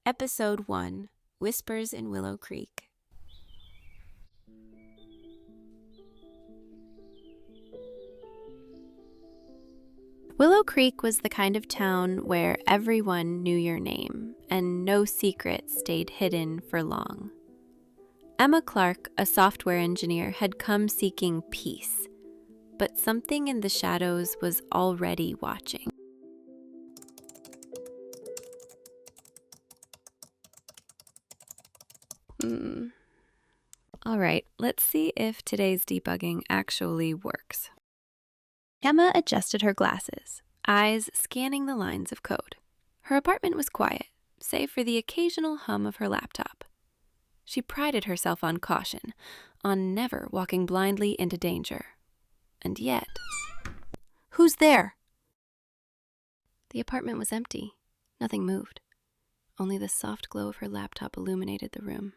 Episode 1, Whispers in Willow Creek. Willow Creek was the kind of town where everyone knew your name, and no secret stayed hidden for long. Emma Clarke, a software engineer, had come seeking peace, but something in the shadows was already watching. All right, let's see if today's debugging actually works. Emma adjusted her glasses, eyes scanning the lines of code. Her apartment was quiet, save for the occasional hum of her laptop. She prided herself on caution, on never walking blindly into danger. And yet... Who's there? The apartment was empty. Nothing moved. Only the soft glow of her laptop illuminated the room.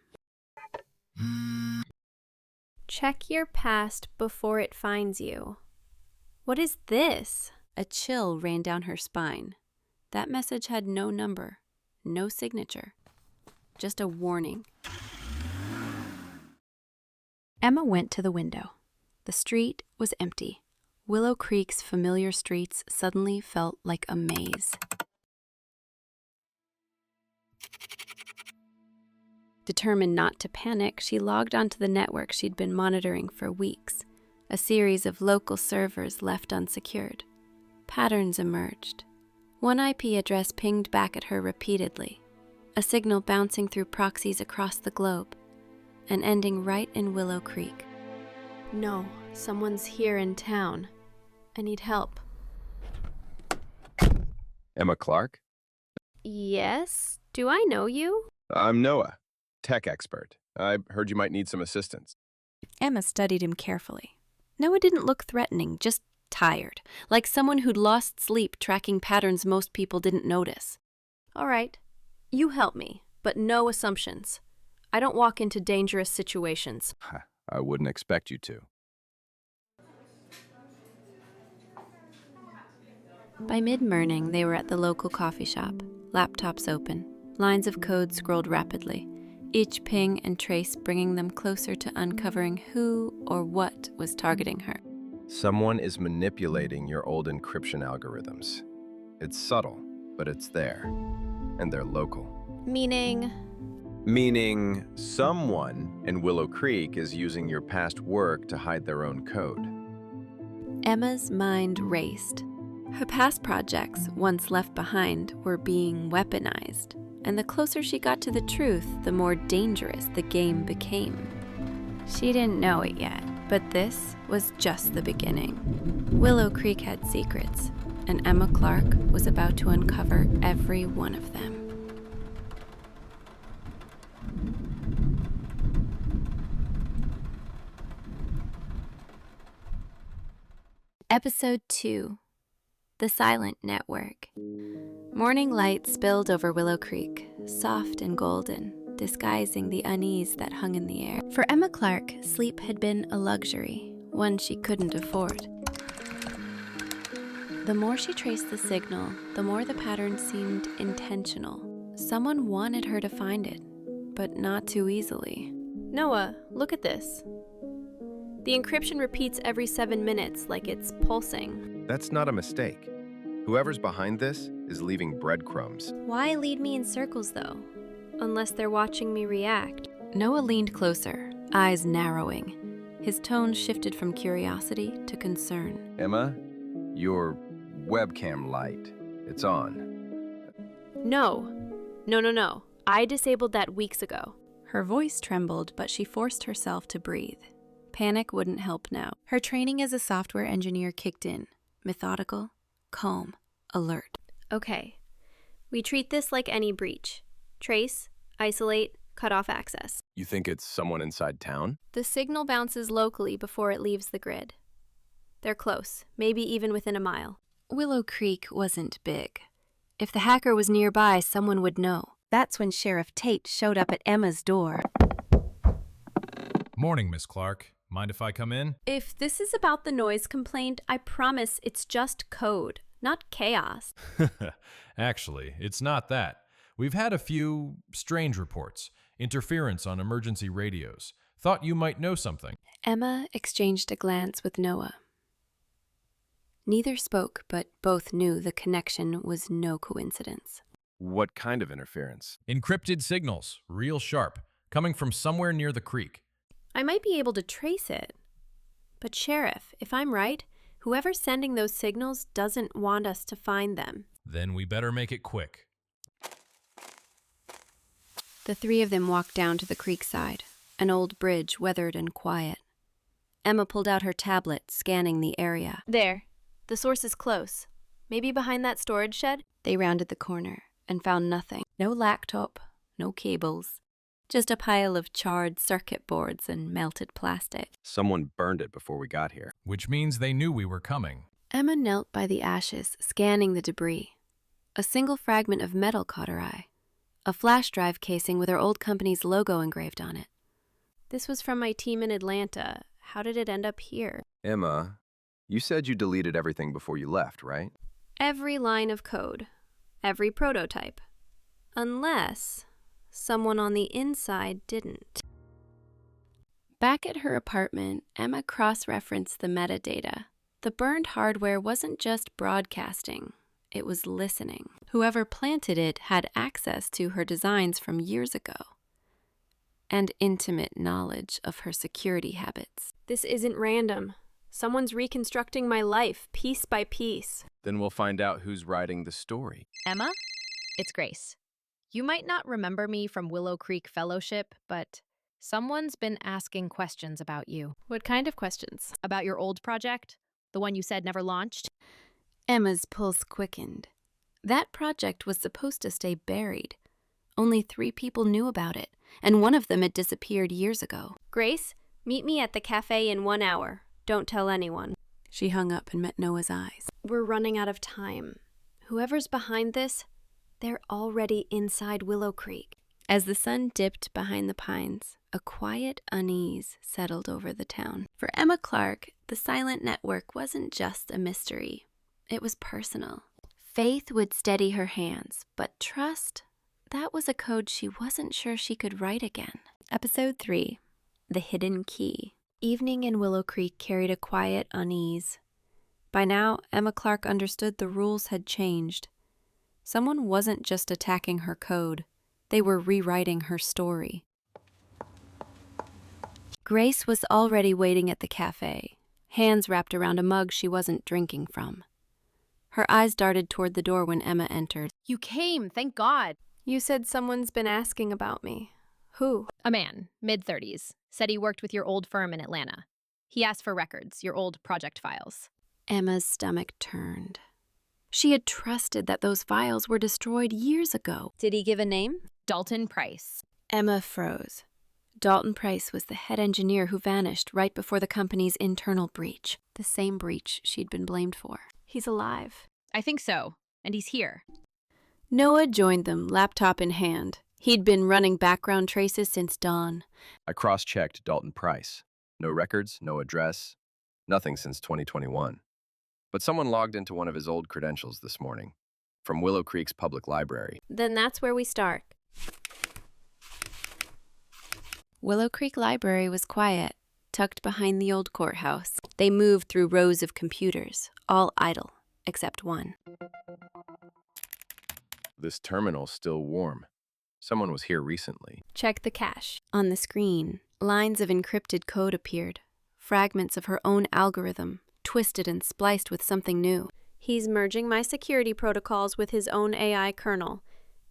Check your past before it finds you. What is this? A chill ran down her spine. That message had no number, no signature, just a warning. Emma went to the window. The street was empty. Willow Creek's familiar streets suddenly felt like a maze. Determined not to panic, she logged onto the network she'd been monitoring for weeks, a series of local servers left unsecured. Patterns emerged. One IP address pinged back at her repeatedly, a signal bouncing through proxies across the globe, and ending right in Willow Creek. No, someone's here in town. I need help. Emma Clarke? Yes? Do I know you? I'm Noah, tech expert. I heard you might need some assistance. Emma studied him carefully. Noah didn't look threatening, just tired, like someone who'd lost sleep tracking patterns most people didn't notice. All right, you help me, but no assumptions. I don't walk into dangerous situations. I wouldn't expect you to. By mid-morning, they were at the local coffee shop, laptops open, lines of code scrolled rapidly, each ping and trace bringing them closer to uncovering who or what was targeting her. Someone is manipulating your old encryption algorithms. It's subtle, but it's there. And they're local. Meaning someone in Willow Creek is using your past work to hide their own code. Emma's mind raced. Her past projects, once left behind, were being weaponized, and the closer she got to the truth, the more dangerous the game became. She didn't know it yet, but this was just the beginning. Willow Creek had secrets, and Emma Clarke was about to uncover every one of them. Episode 2, The Silent Network. Morning light spilled over Willow Creek, soft and golden, disguising the unease that hung in the air. For Emma Clarke, sleep had been a luxury, one she couldn't afford. The more she traced the signal, the more the pattern seemed intentional. Someone wanted her to find it, but not too easily. Noah, look at this. The encryption repeats every 7 minutes like it's pulsing. That's not a mistake. Whoever's behind this is leaving breadcrumbs. Why lead me in circles, though? Unless they're watching me react. Noah leaned closer, eyes narrowing. His tone shifted from curiosity to concern. Emma, your webcam light. It's on. No. I disabled that weeks ago. Her voice trembled, but she forced herself to breathe. Panic wouldn't help now. Her training as a software engineer kicked in. Methodical, calm, alert. Okay. We treat this like any breach. Trace, isolate, cut off access. You think it's someone inside town? The signal bounces locally before it leaves the grid. They're close, maybe even within a mile. Willow Creek wasn't big. If the hacker was nearby, someone would know. That's when Sheriff Tate showed up at Emma's door. Morning, Miss Clarke. Mind if I come in? If this is about the noise complaint, I promise it's just code, not chaos. Actually, it's not that. We've had a few strange reports. Interference on emergency radios. Thought you might know something. Emma exchanged a glance with Noah. Neither spoke, but both knew the connection was no coincidence. What kind of interference? Encrypted signals, real sharp, coming from somewhere near the creek. I might be able to trace it. But Sheriff, if I'm right, whoever's sending those signals doesn't want us to find them. Then we better make it quick. The three of them walked down to the creek side, an old bridge weathered and quiet. Emma pulled out her tablet, scanning the area. There. The source is close. Maybe behind that storage shed? They rounded the corner and found nothing. No laptop, no cables. Just a pile of charred circuit boards and melted plastic. Someone burned it before we got here. Which means they knew we were coming. Emma knelt by the ashes, scanning the debris. A single fragment of metal caught her eye. A flash drive casing with her old company's logo engraved on it. This was from my team in Atlanta. How did it end up here? Emma, you said you deleted everything before you left, right? Every line of code. Every prototype. Unless someone on the inside didn't. Back at her apartment, Emma cross-referenced the metadata. The burned hardware wasn't just broadcasting. It was listening. Whoever planted it had access to her designs from years ago, and intimate knowledge of her security habits. This isn't random. Someone's reconstructing my life, piece by piece. Then we'll find out who's writing the story. Emma, it's Grace. You might not remember me from Willow Creek Fellowship, but someone's been asking questions about you. What kind of questions? About your old project, the one you said never launched. Emma's pulse quickened. That project was supposed to stay buried. Only 3 people knew about it, and one of them had disappeared years ago. Grace, meet me at the cafe in 1 hour. Don't tell anyone. She hung up and met Noah's eyes. We're running out of time. Whoever's behind this, they're already inside Willow Creek. As the sun dipped behind the pines, a quiet unease settled over the town. For Emma Clarke, the silent network wasn't just a mystery. It was personal. Faith would steady her hands, but trust, that was a code she wasn't sure she could write again. Episode 3, The Hidden Key. Evening in Willow Creek carried a quiet unease. By now, Emma Clarke understood the rules had changed. Someone wasn't just attacking her code. They were rewriting her story. Grace was already waiting at the cafe, hands wrapped around a mug she wasn't drinking from. Her eyes darted toward the door when Emma entered. You came, thank God. You said someone's been asking about me. Who? A man, mid-30s, said he worked with your old firm in Atlanta. He asked for records, your old project files. Emma's stomach turned. She had trusted that those files were destroyed years ago. Did he give a name? Dalton Price. Emma froze. Dalton Price was the head engineer who vanished right before the company's internal breach. The same breach she'd been blamed for. He's alive. I think so, and he's here. Noah joined them, laptop in hand. He'd been running background traces since dawn. I cross-checked Dalton Price. No records, no address, nothing since 2021. But someone logged into one of his old credentials this morning, from Willow Creek's public library. Then that's where we start. Willow Creek Library was quiet, tucked behind the old courthouse. They moved through rows of computers, all idle, except one. This terminal's still warm. Someone was here recently. Check the cache. On the screen, lines of encrypted code appeared, fragments of her own algorithm, twisted and spliced with something new. He's merging my security protocols with his own AI kernel.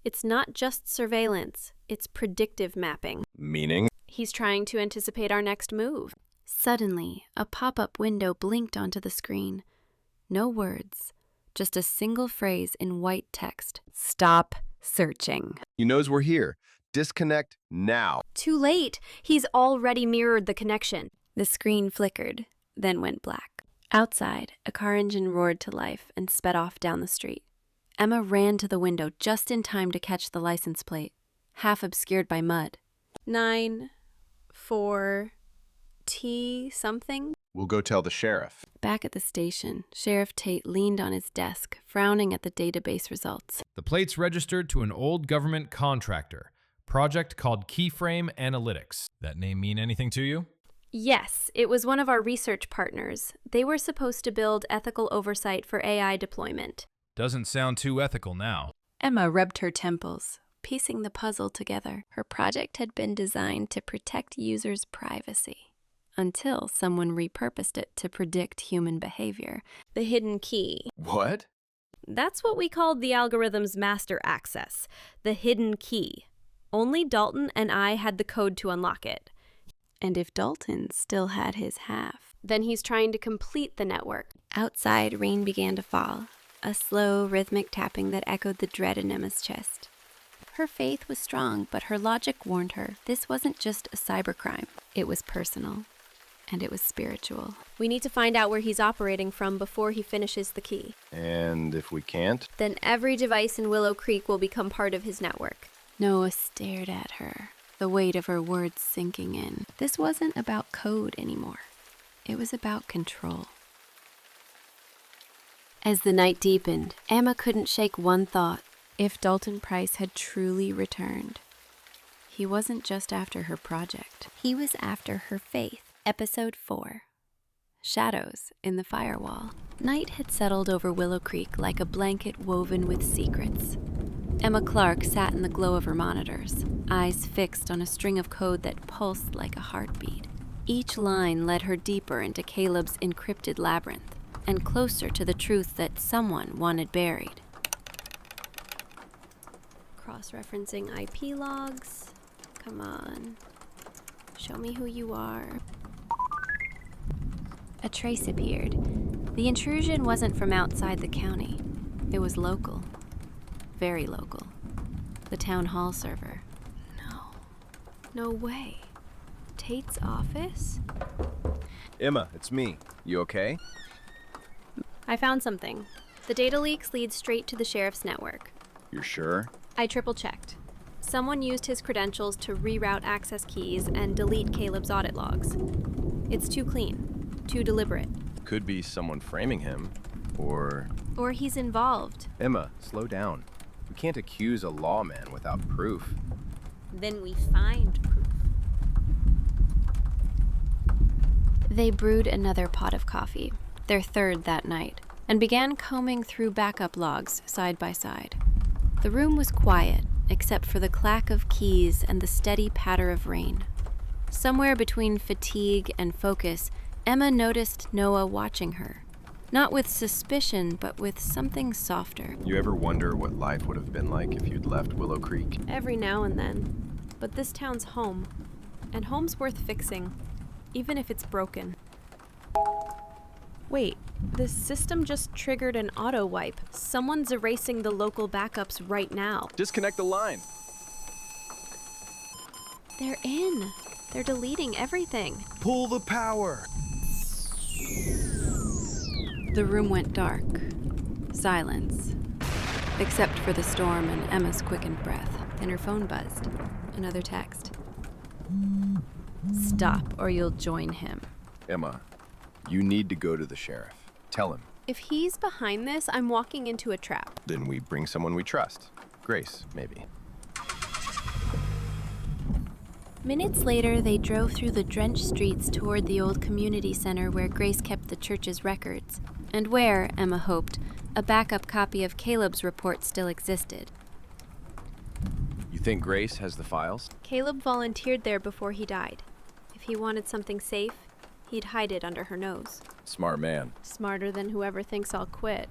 It's not just surveillance, it's predictive mapping. Meaning? He's trying to anticipate our next move. Suddenly, a pop-up window blinked onto the screen. No words, just a single phrase in white text. Stop searching. He knows we're here. Disconnect now. Too late. He's already mirrored the connection. The screen flickered, then went black. Outside, a car engine roared to life and sped off down the street. Emma ran to the window just in time to catch the license plate, half obscured by mud. 9, 4, T something? We'll go tell the sheriff. Back at the station, Sheriff Tate leaned on his desk, frowning at the database results. The plate's registered to an old government contractor, project called Keyframe Analytics. That name mean anything to you? Yes, it was one of our research partners. They were supposed to build ethical oversight for AI deployment. Doesn't sound too ethical now. Emma rubbed her temples, piecing the puzzle together. Her project had been designed to protect users' privacy, until someone repurposed it to predict human behavior. The hidden key. What? That's what we called the algorithm's master access, the hidden key. Only Dalton and I had the code to unlock it. And if Dalton still had his half, then he's trying to complete the network. Outside, rain began to fall, a slow, rhythmic tapping that echoed the dread in Emma's chest. Her faith was strong, but her logic warned her this wasn't just a cybercrime. It was personal, and it was spiritual. We need to find out where he's operating from before he finishes the key. And if we can't? Then every device in Willow Creek will become part of his network. Noah stared at her, the weight of her words sinking in. This wasn't about code anymore. It was about control. As the night deepened, Emma couldn't shake one thought. If Dalton Price had truly returned, he wasn't just after her project. He was after her faith. Episode 4. Shadows in the Firewall. Night had settled over Willow Creek like a blanket woven with secrets. Emma Clarke sat in the glow of her monitors, eyes fixed on a string of code that pulsed like a heartbeat. Each line led her deeper into Caleb's encrypted labyrinth, and closer to the truth that someone wanted buried. Cross-referencing IP logs. Come on. Show me who you are. A trace appeared. The intrusion wasn't from outside the county. It was local. Very local. The town hall server. No way. Tate's office? Emma, it's me. You okay? I found something. The data leaks lead straight to the sheriff's network. You're sure? I triple-checked. Someone used his credentials to reroute access keys and delete Caleb's audit logs. It's too clean, too deliberate. Could be someone framing him, or he's involved. Emma, slow down. We can't accuse a lawman without proof. Then we find proof. They brewed another pot of coffee, their third that night, and began combing through backup logs side by side. The room was quiet, except for the clack of keys and the steady patter of rain. Somewhere between fatigue and focus, Emma noticed Noah watching her. Not with suspicion, but with something softer. You ever wonder what life would have been like if you'd left Willow Creek? Every now and then. But this town's home. And home's worth fixing, even if it's broken. Wait, the system just triggered an auto wipe. Someone's erasing the local backups right now. Disconnect the line. They're in. They're deleting everything. Pull the power! The room went dark. Silence. Except for the storm and Emma's quickened breath. Then her phone buzzed. Another text. Stop, or you'll join him. Emma, you need to go to the sheriff. Tell him. If he's behind this, I'm walking into a trap. Then we bring someone we trust. Grace, maybe. Minutes later, they drove through the drenched streets toward the old community center where Grace kept the church's records, and where, Emma hoped, a backup copy of Caleb's report still existed. You think Grace has the files? Caleb volunteered there before he died. If he wanted something safe, he'd hide it under her nose. Smart man. Smarter than whoever thinks I'll quit.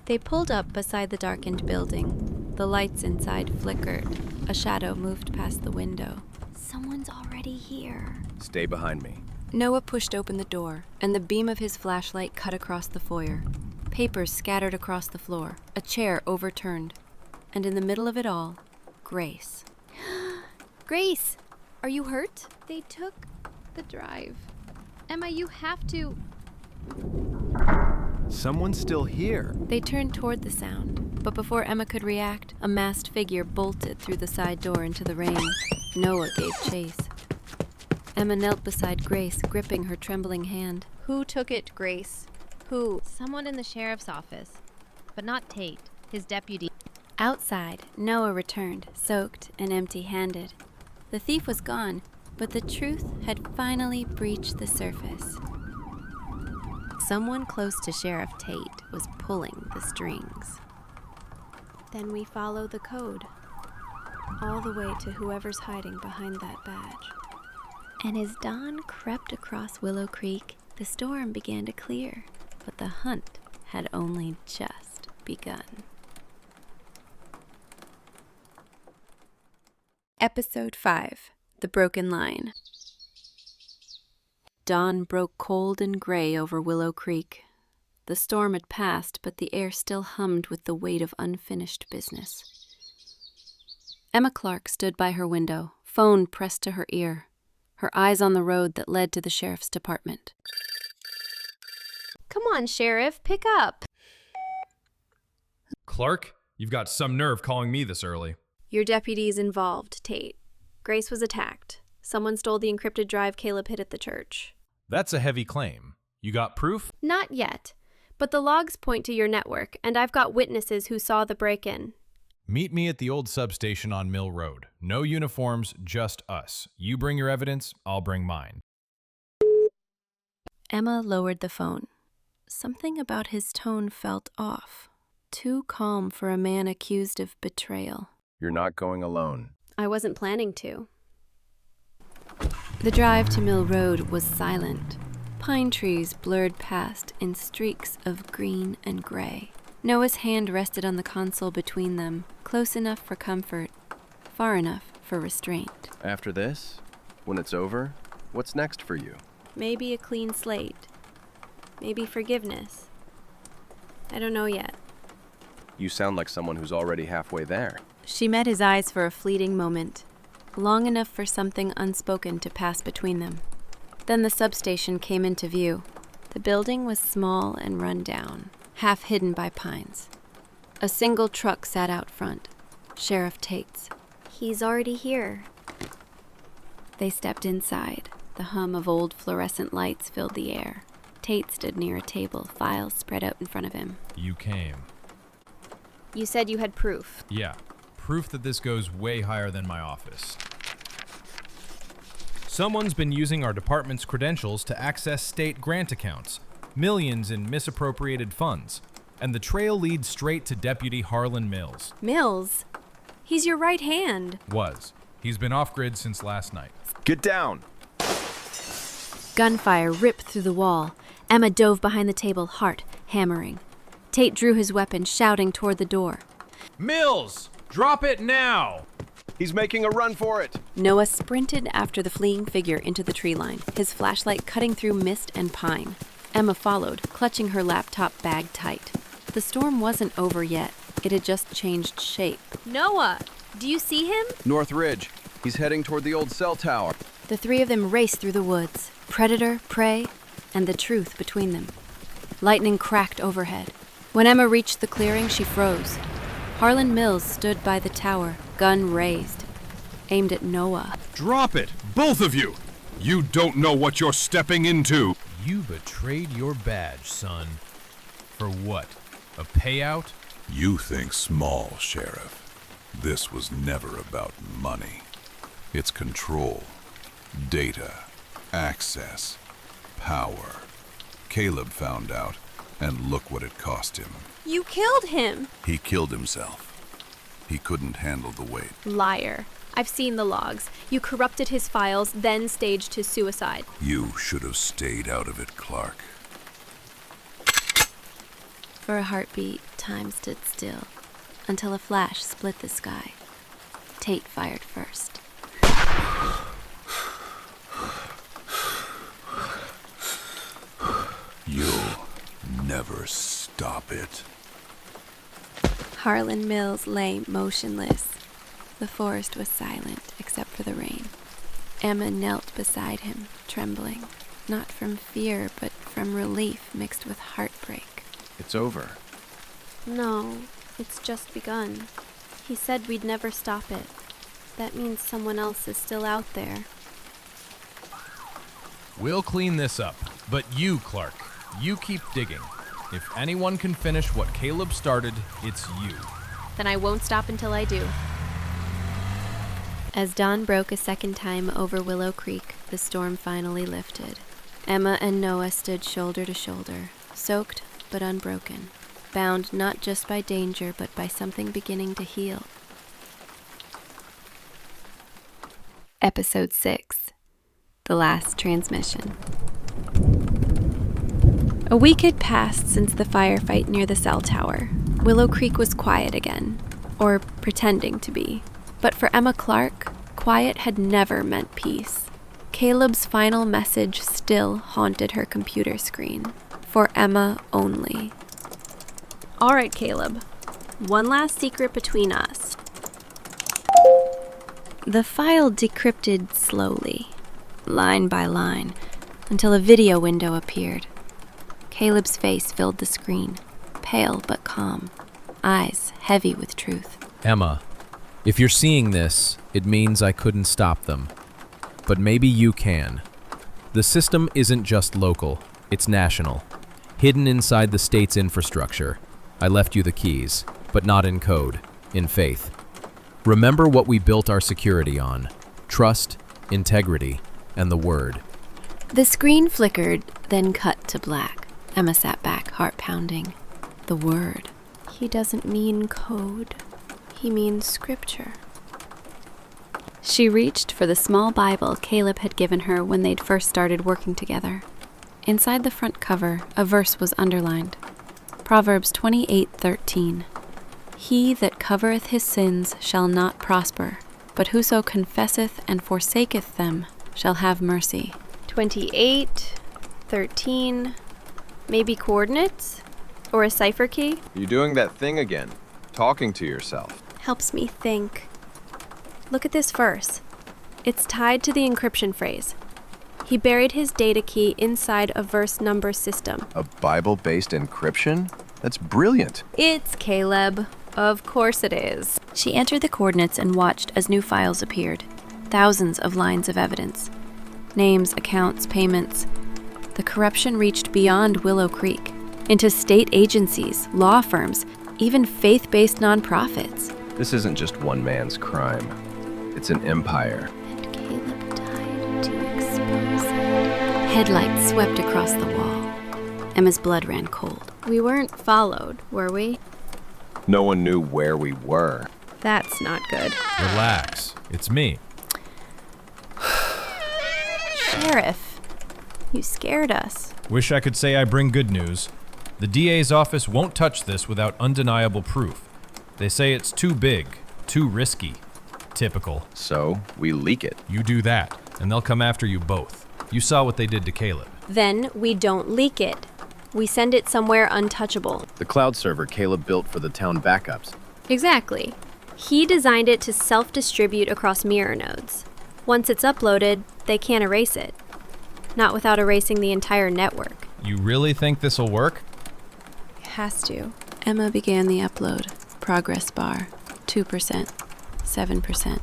They pulled up beside the darkened building. The lights inside flickered. A shadow moved past the window. Someone's already here. Stay behind me. Noah pushed open the door, and the beam of his flashlight cut across the foyer. Papers scattered across the floor, a chair overturned. And in the middle of it all, Grace. Grace! Are you hurt? They took the drive. Emma, you have to... Someone's still here. They turned toward the sound, but before Emma could react, a masked figure bolted through the side door into the rain. Noah gave chase. Emma knelt beside Grace, gripping her trembling hand. Who took it, Grace? Who? Someone in the sheriff's office. But not Tate, his deputy. Outside, Noah returned, soaked and empty-handed. The thief was gone, but the truth had finally breached the surface. Someone close to Sheriff Tate was pulling the strings. Then we follow the code, all the way to whoever's hiding behind that badge. And as dawn crept across Willow Creek, the storm began to clear, but the hunt had only just begun. Episode 5, The Broken Line. Dawn broke cold and gray over Willow Creek. The storm had passed, but the air still hummed with the weight of unfinished business. Emma Clarke stood by her window, phone pressed to her ear, her eyes on the road that led to the sheriff's department. Come on, Sheriff, pick up. Clarke, you've got some nerve calling me this early. Your deputy's involved, Tate. Grace was attacked. Someone stole the encrypted drive Caleb hid at the church. That's a heavy claim. You got proof? Not yet, but the logs point to your network, and I've got witnesses who saw the break-in. Meet me at the old substation on Mill Road. No uniforms, just us. You bring your evidence, I'll bring mine. Emma lowered the phone. Something about his tone felt off. Too calm for a man accused of betrayal. You're not going alone. I wasn't planning to. The drive to Mill Road was silent. Pine trees blurred past in streaks of green and gray. Noah's hand rested on the console between them, close enough for comfort, far enough for restraint. After this, when it's over, what's next for you? Maybe a clean slate. Maybe forgiveness. I don't know yet. You sound like someone who's already halfway there. She met his eyes for a fleeting moment, long enough for something unspoken to pass between them. Then the substation came into view. The building was small and run down, half hidden by pines. A single truck sat out front, Sheriff Tate's. He's already here. They stepped inside. The hum of old fluorescent lights filled the air. Tate stood near a table, files spread out in front of him. You came. You said you had proof. Yeah, proof that this goes way higher than my office. Someone's been using our department's credentials to access state grant accounts, millions in misappropriated funds, and the trail leads straight to Deputy Harlan Mills. Mills? He's your right hand. Was. He's been off-grid since last night. Get down! Gunfire ripped through the wall. Emma dove behind the table, heart hammering. Tate drew his weapon, shouting toward the door. Mills! Drop it now! He's making a run for it! Noah sprinted after the fleeing figure into the tree line, his flashlight cutting through mist and pine. Emma followed, clutching her laptop bag tight. The storm wasn't over yet. It had just changed shape. Noah, do you see him? North Ridge. He's heading toward the old cell tower. The three of them raced through the woods, predator, prey, and the truth between them. Lightning cracked overhead. When Emma reached the clearing, she froze. Harlan Mills stood by the tower, gun raised, aimed at Noah. Drop it, both of you! You don't know what you're stepping into! You betrayed your badge, son. For what? A payout? You think small, Sheriff. This was never about money. It's control, data, access, power. Caleb found out, and look what it cost him. You killed him! He killed himself. He couldn't handle the weight. Liar. I've seen the logs. You corrupted his files, then staged his suicide. You should have stayed out of it, Clarke. For a heartbeat, time stood still, until a flash split the sky. Tate fired first. You'll never stop it. Harlan Mills lay motionless. The forest was silent, except for the rain. Emma knelt beside him, trembling, not from fear, but from relief mixed with heartbreak. It's over. No, it's just begun. He said we'd never stop it. That means someone else is still out there. We'll clean this up, but you, Clarke, you keep digging. If anyone can finish what Caleb started, it's you. Then I won't stop until I do. As dawn broke a second time over Willow Creek, the storm finally lifted. Emma and Noah stood shoulder to shoulder, soaked but unbroken, bound not just by danger but by something beginning to heal. Episode 6. The Last Transmission. A week had passed since the firefight near the cell tower. Willow Creek was quiet again, or pretending to be. But for Emma Clarke, quiet had never meant peace. Caleb's final message still haunted her computer screen. For Emma only. All right, Caleb. One last secret between us. The file decrypted slowly, line by line, until a video window appeared. Caleb's face filled the screen, pale but calm, eyes heavy with truth. Emma, if you're seeing this, it means I couldn't stop them. But maybe you can. The system isn't just local, it's national. Hidden inside the state's infrastructure. I left you the keys, but not in code, in faith. Remember what we built our security on: trust, integrity, and the word. The screen flickered, then cut to black. Emma sat back, heart pounding. The word. He doesn't mean code. He means scripture. She reached for the small Bible Caleb had given her when they'd first started working together. Inside the front cover, a verse was underlined. Proverbs 28:13. He that covereth his sins shall not prosper, but whoso confesseth and forsaketh them shall have mercy. 28:13. Maybe coordinates? Or a cipher key? You doing that thing again? Talking to yourself. Helps me think. Look at this verse. It's tied to the encryption phrase. He buried his data key inside a verse number system. A Bible-based encryption? That's brilliant. It's Caleb. Of course it is. She entered the coordinates and watched as new files appeared. Thousands of lines of evidence. Names, accounts, payments. The corruption reached beyond Willow Creek, into state agencies, law firms, even faith-based nonprofits. This isn't just one man's crime. It's an empire. And Caleb died to expose it. Headlights swept across the wall. Emma's blood ran cold. We weren't followed, were we? No one knew where we were. That's not good. Relax, it's me. Sheriff, you scared us. Wish I could say I bring good news. The DA's office won't touch this without undeniable proof. They say it's too big, too risky. Typical. So, we leak it. You do that, and they'll come after you both. You saw what they did to Caleb. Then we don't leak it. We send it somewhere untouchable. The cloud server Caleb built for the town backups. Exactly. He designed it to self-distribute across mirror nodes. Once it's uploaded, they can't erase it. Not without erasing the entire network. You really think this'll work? It has to. Emma began the upload. Progress bar. 2%. 7%.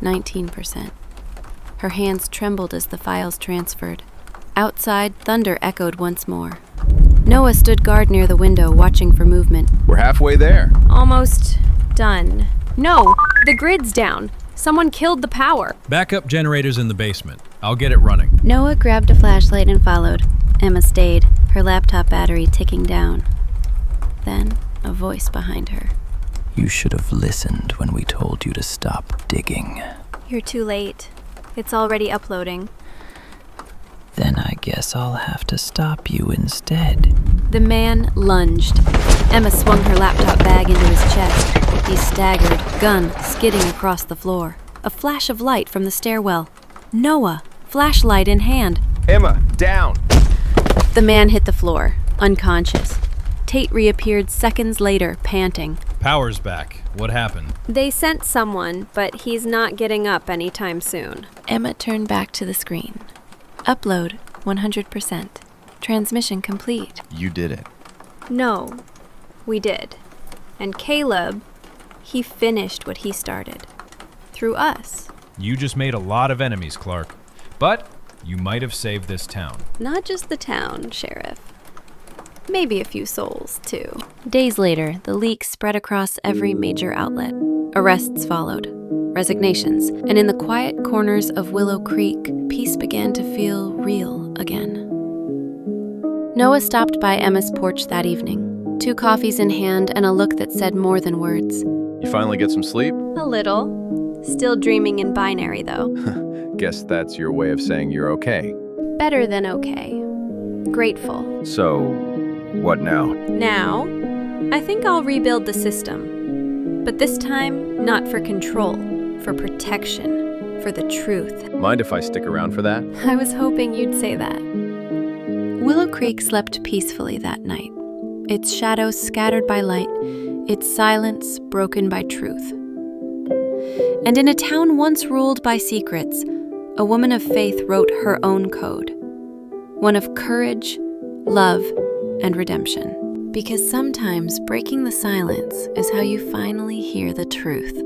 19%. Her hands trembled as the files transferred. Outside, thunder echoed once more. Noah stood guard near the window, watching for movement. We're halfway there. Almost done. No, the grid's down. Someone killed the power. Backup generators in the basement. I'll get it running. Noah grabbed a flashlight and followed. Emma stayed, her laptop battery ticking down. Then, a voice behind her. You should have listened when we told you to stop digging. You're too late. It's already uploading. Then I guess I'll have to stop you instead. The man lunged. Emma swung her laptop bag into his chest. He staggered, gun skidding across the floor. A flash of light from the stairwell. Noah, flashlight in hand. Emma, down! The man hit the floor, unconscious. Tate reappeared seconds later, panting. Power's back. What happened? They sent someone, but he's not getting up anytime soon. Emma turned back to the screen. Upload 100%. Transmission complete. You did it. No, we did. And Caleb, he finished what he started. Through us. You just made a lot of enemies, Clarke. But you might have saved this town. Not just the town, Sheriff. Maybe a few souls, too. Days later, the leak spread across every major outlet. Arrests followed, resignations, and in the quiet corners of Willow Creek, peace began to feel real again. Noah stopped by Emma's porch that evening, 2 coffees in hand and a look that said more than words. You finally get some sleep? A little. Still dreaming in binary, though. Guess that's your way of saying you're okay. Better than okay. Grateful. So, what now? Now, I think I'll rebuild the system. But this time, not for control, for protection, for the truth. Mind if I stick around for that? I was hoping you'd say that. Willow Creek slept peacefully that night, its shadows scattered by light, its silence broken by truth. And in a town once ruled by secrets, a woman of faith wrote her own code. One of courage, love, and redemption. Because sometimes breaking the silence is how you finally hear the truth.